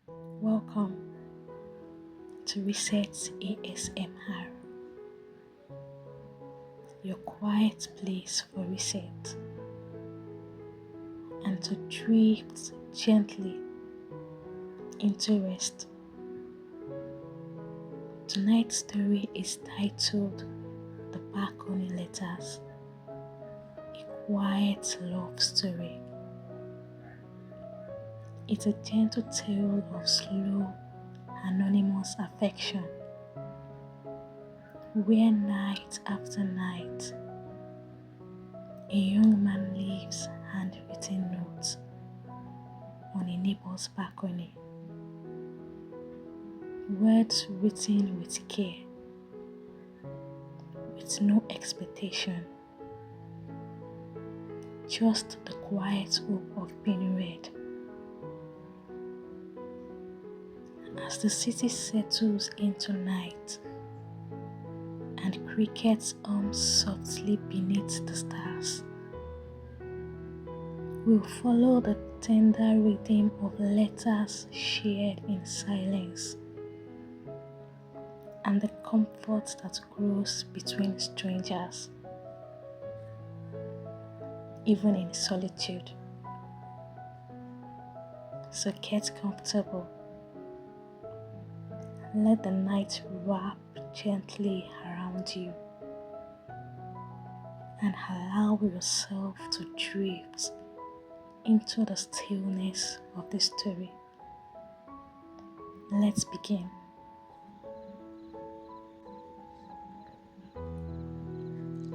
Welcome to Reset ASMR, your quiet place for reset and to drift gently into rest. Tonight's story is titled The Balcony Letters, a quiet love story. It's a gentle tale of slow, anonymous affection, where night after night, a young man leaves handwritten notes on a neighbor's balcony. Words written with care, with no expectation, just the quiet hope of being read. As the city settles into night and crickets hum softly beneath the stars, we'll follow the tender rhythm of letters shared in silence and the comfort that grows between strangers, even in solitude. So get comfortable. Let the night wrap gently around you and allow yourself to drift into the stillness of the story. Let's begin.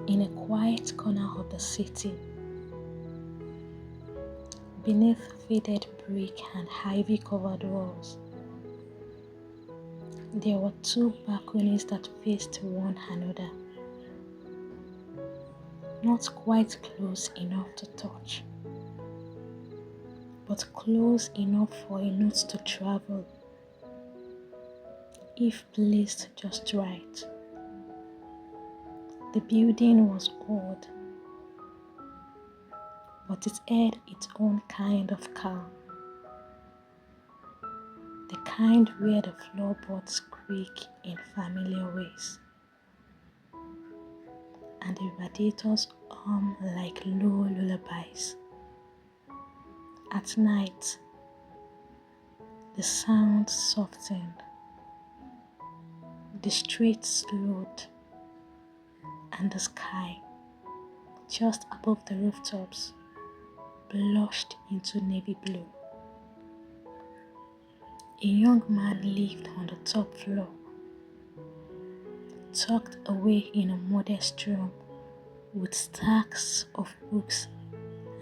In a quiet corner of the city, beneath faded brick and ivy-covered walls, there were two balconies that faced one another, not quite close enough to touch, but close enough for a note to travel, if placed just right. The building was old, but it had its own kind of calm. The kind where the floorboards creak in familiar ways, and the radiators hum like low lullabies. At night, the sound softened, the street slowed, and the sky, just above the rooftops, blushed into navy blue. A young man lived on the top floor, tucked away in a modest room with stacks of books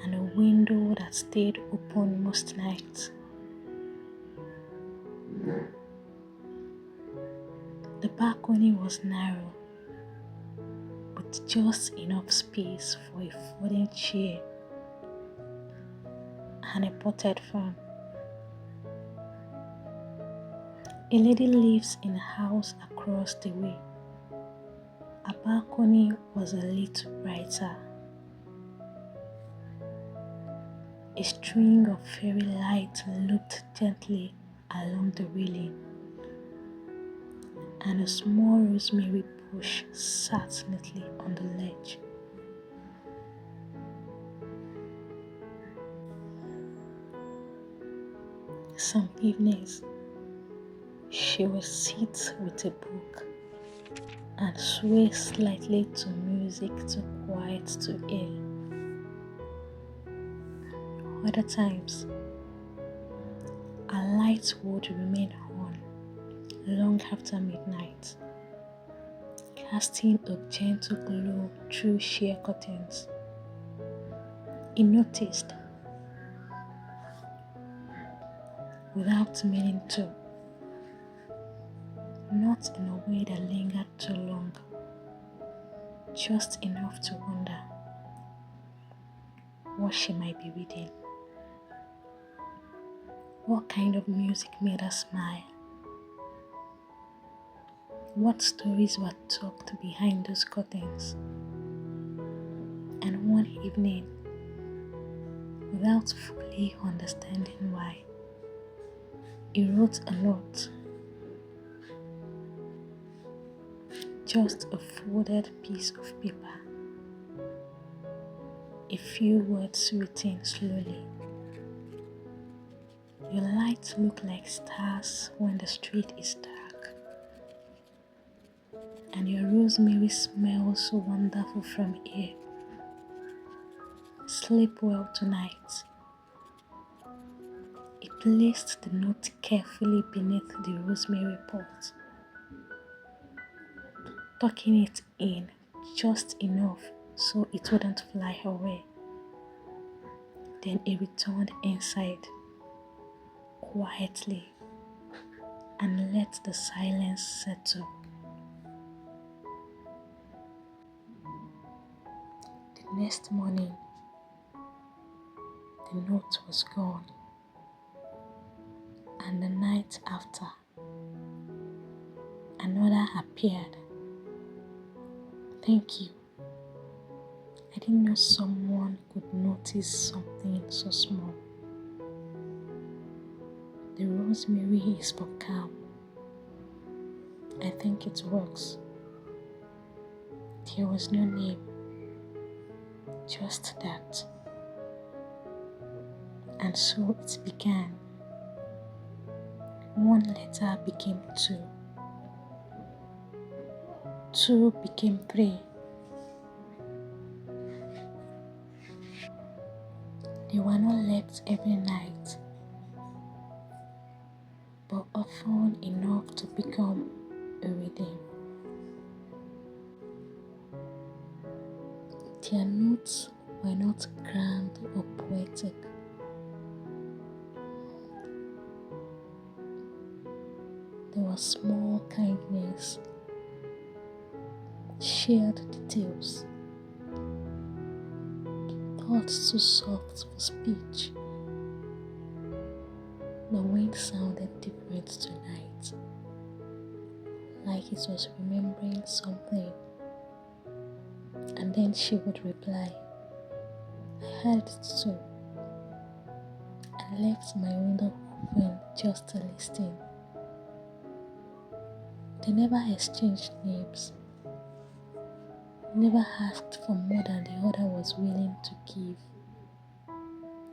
and a window that stayed open most nights. The balcony was narrow, with just enough space for a folding chair and a potted fan. A lady lives in a house across the way. Her balcony was a little brighter. A string of fairy lights looped gently along the railing, and a small rosemary bush sat neatly on the ledge. Some evenings, she would sit with a book and sway slightly to music too quiet to hear. Other times, a light would remain on long after midnight, casting a gentle glow through sheer curtains. He noticed, without meaning to, not in a way that lingered too long, just enough to wonder what she might be reading. What kind of music made her smile? What stories were tucked behind those curtains? And one evening, without fully understanding why, He wrote a note, just a folded piece of paper, a few words written slowly. Your lights look like stars when the street is dark, and your rosemary smells so wonderful from here. Sleep well tonight. He placed the note carefully beneath the rosemary pot, tucking it in just enough so it wouldn't fly away. Then he returned inside quietly and let the silence settle. The next morning, the note was gone, and the night after, another appeared. Thank you. I didn't know someone could notice something so small. The rosemary is for calm. I think it works. There was no name, just that. And so it began. One letter became two. Two became three. They were not left every night, but often enough to become a rhythm. Their notes were not grand or poetic. There was small kindness, shared details, thoughts too soft for speech. The wind sounded different tonight, like it was remembering something. And then she would reply, I heard it too. I left my window open just to listen. They never exchanged names, never asked for more than the other was willing to give.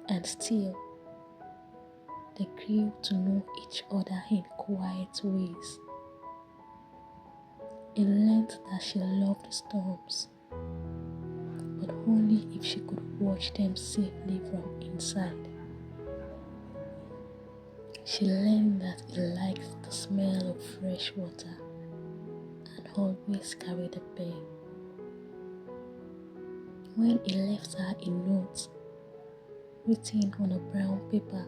And still, they grew to know each other in quiet ways. He learned that she loved storms, but only if she could watch them safely from inside. She learned that he liked the smell of fresh water and always carried a pen. When he left her a note written on a brown paper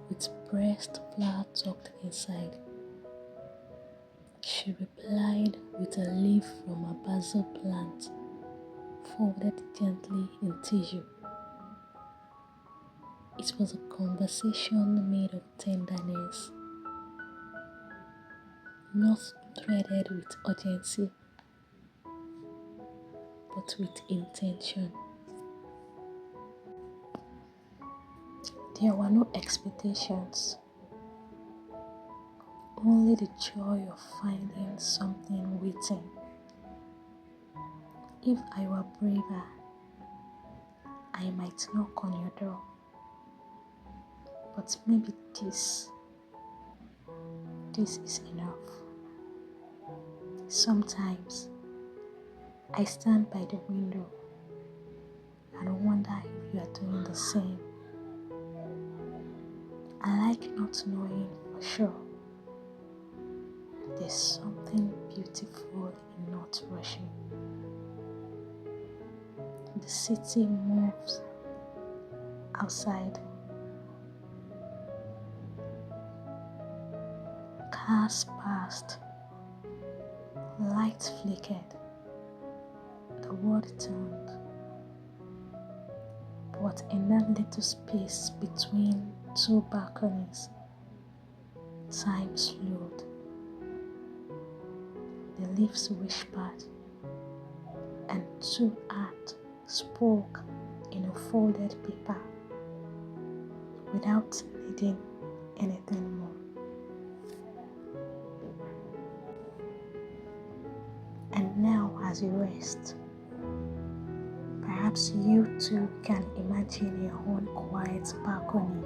with pressed flower tucked inside, she replied with a leaf from a basil plant folded gently in tissue. It was a conversation made of tenderness, not threaded with urgency, but with intention. There were no expectations, only the joy of finding something waiting. If I were braver, I might knock on your door, but maybe this is enough. Sometimes I stand by the window and wonder if you are doing the same. I like not knowing for sure. There's something beautiful in not rushing. The city moves outside. Cars passed. Lights flickered. The world turned. But in that little space between two balconies, time slowed. The leaves whispered, and two hands spoke in a folded paper without needing anything more. And now, as you rest, perhaps you too can imagine your own quiet balcony,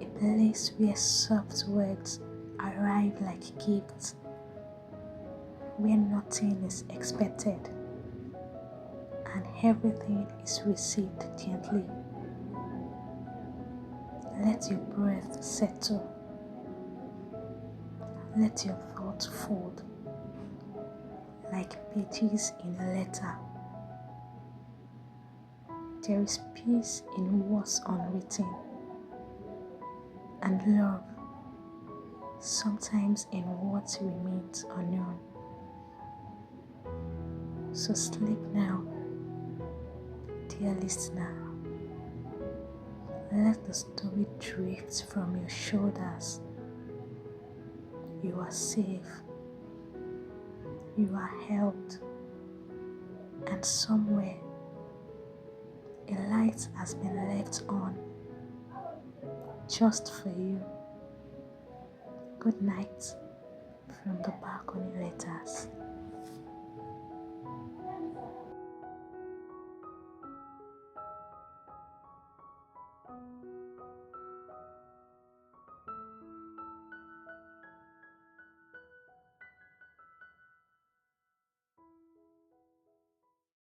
a place where soft words arrive like gifts, where nothing is expected and everything is received gently. Let your breath settle. Let your thoughts fold like pages in a letter. There is peace in what's unwritten, and love sometimes in what remains unknown. So sleep now, dear listener. Let the story drift from your shoulders. You are safe. You are held. And somewhere, a light has been left on just for you. Good night from the balcony letters.